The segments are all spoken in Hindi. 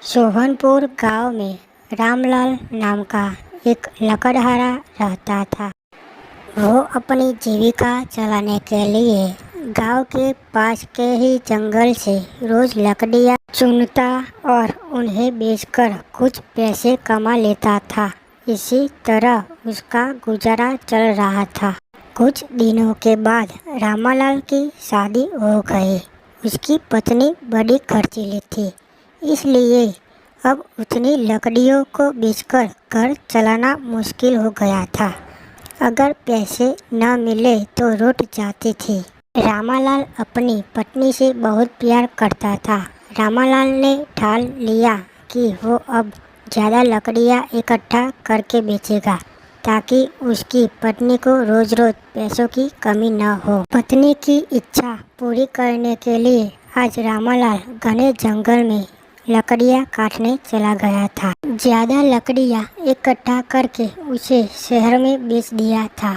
सोहनपुर गांव में रामलाल नाम का एक लकड़हारा रहता था। वो अपनी जीविका चलाने के लिए गांव के पास के ही जंगल से रोज लकड़ियां चुनता और उन्हें बेचकर कुछ पैसे कमा लेता था। इसी तरह उसका गुजारा चल रहा था। कुछ दिनों के बाद रामालाल की शादी हो गई। उसकी पत्नी बड़ी खर्चीली थी, इसलिए अब उतनी लकड़ियों को बेचकर घर चलाना मुश्किल हो गया था। अगर पैसे न मिले तो रुठ जाती थी। रामालाल अपनी पत्नी से बहुत प्यार करता था। रामालाल ने ठान लिया कि वो अब ज़्यादा लकड़ियाँ इकट्ठा करके बेचेगा, ताकि उसकी पत्नी को रोज़ रोज़ पैसों की कमी न हो। पत्नी की इच्छा पूरी करने के लिए आज रामालाल घने जंगल में लकड़ियाँ काटने चला गया था। ज़्यादा लकड़ियाँ इकट्ठा करके उसे शहर में बेच दिया था।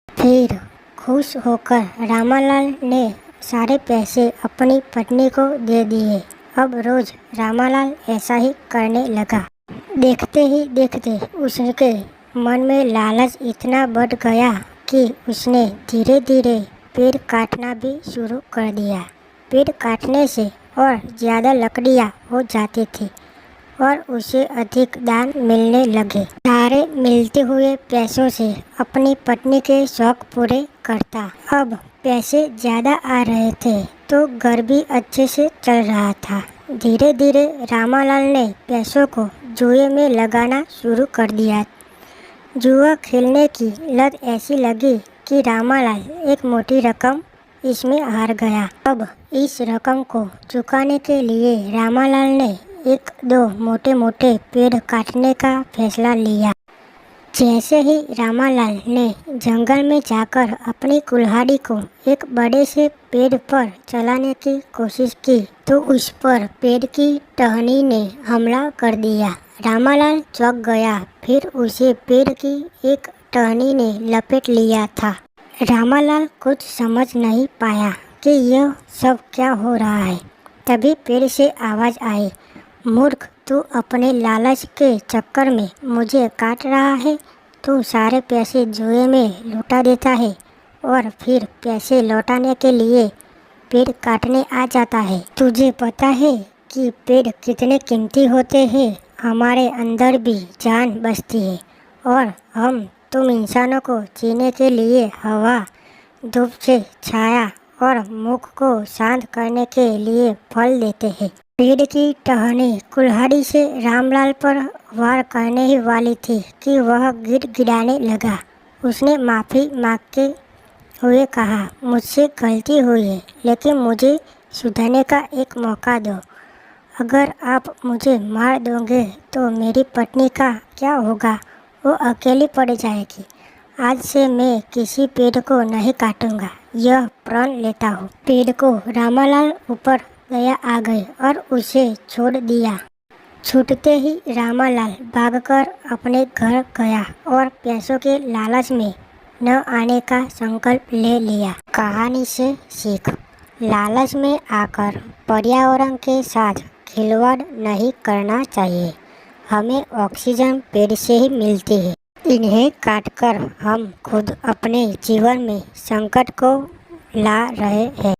फिर खुश होकर रामालाल ने सारे पैसे अपनी पत्नी को दे दिए। अब रोज़ रामालाल ऐसा ही करने लगा। देखते ही देखते उसके मन में लालच इतना बढ़ गया कि उसने धीरे धीरे पेड़ काटना भी शुरू कर दिया। पेड़ काटने से और ज़्यादा लकड़ियाँ हो जाती थी और उसे अधिक दाम मिलने लगे। सारे मिलते हुए पैसों से अपनी पत्नी के शौक पूरे करता। अब पैसे ज़्यादा आ रहे थे तो घर भी अच्छे से चल रहा था। धीरे धीरे रामालाल ने पैसों को जुए में लगाना शुरू कर दिया। जुआ खेलने की लत ऐसी लगी कि रामालाल एक मोटी रकम इसमें हार गया। अब इस रकम को चुकाने के लिए रामालाल ने एक दो मोटे मोटे पेड़ काटने का फैसला लिया। जैसे ही रामालाल ने जंगल में जाकर अपनी कुल्हाड़ी को एक बड़े से पेड़ पर चलाने की कोशिश की तो उस पर पेड़ की टहनी ने हमला कर दिया। रामालाल चौंक गया। फिर उसे पेड़ की एक टहनी ने लपेट लिया था। रामालाल कुछ समझ नहीं पाया कि यह सब क्या हो रहा है। तभी पेड़ से आवाज़ आई, मूर्ख, तू अपने लालच के चक्कर में मुझे काट रहा है। तू सारे पैसे जुए में लुटा देता है और फिर पैसे लौटाने के लिए पेड़ काटने आ जाता है। तुझे पता है कि पेड़ कितने कीमती होते हैं। हमारे अंदर भी जान बसती है और हम तुम इंसानों को जीने के लिए हवा, धूप से छाया और मुख को शांत करने के लिए फल देते हैं। पेड़ की टहनी कुल्हाड़ी से रामलाल पर वार करने ही वाली थी कि वह गिड़गिड़ाने लगा। उसने माफ़ी मांगते हुए कहा, मुझसे गलती हुई है, लेकिन मुझे सुधरने का एक मौका दो। अगर आप मुझे मार दोगे तो मेरी पत्नी का क्या होगा? वो अकेली पड़ जाएगी। आज से मैं किसी पेड़ को नहीं काटूंगा, यह प्रण लेता हूँ। पेड़ को रामालाल ऊपर दया आ गई और उसे छोड़ दिया। छूटते ही रामालाल भागकर अपने घर गया और पैसों के लालच में न आने का संकल्प ले लिया। कहानी से सीख, लालच में आकर पर्यावरण के साथ खिलवाड़ नहीं करना चाहिए। हमें ऑक्सीजन पेड़ से ही मिलती है। इन्हें काटकर हम खुद अपने जीवन में संकट को ला रहे हैं।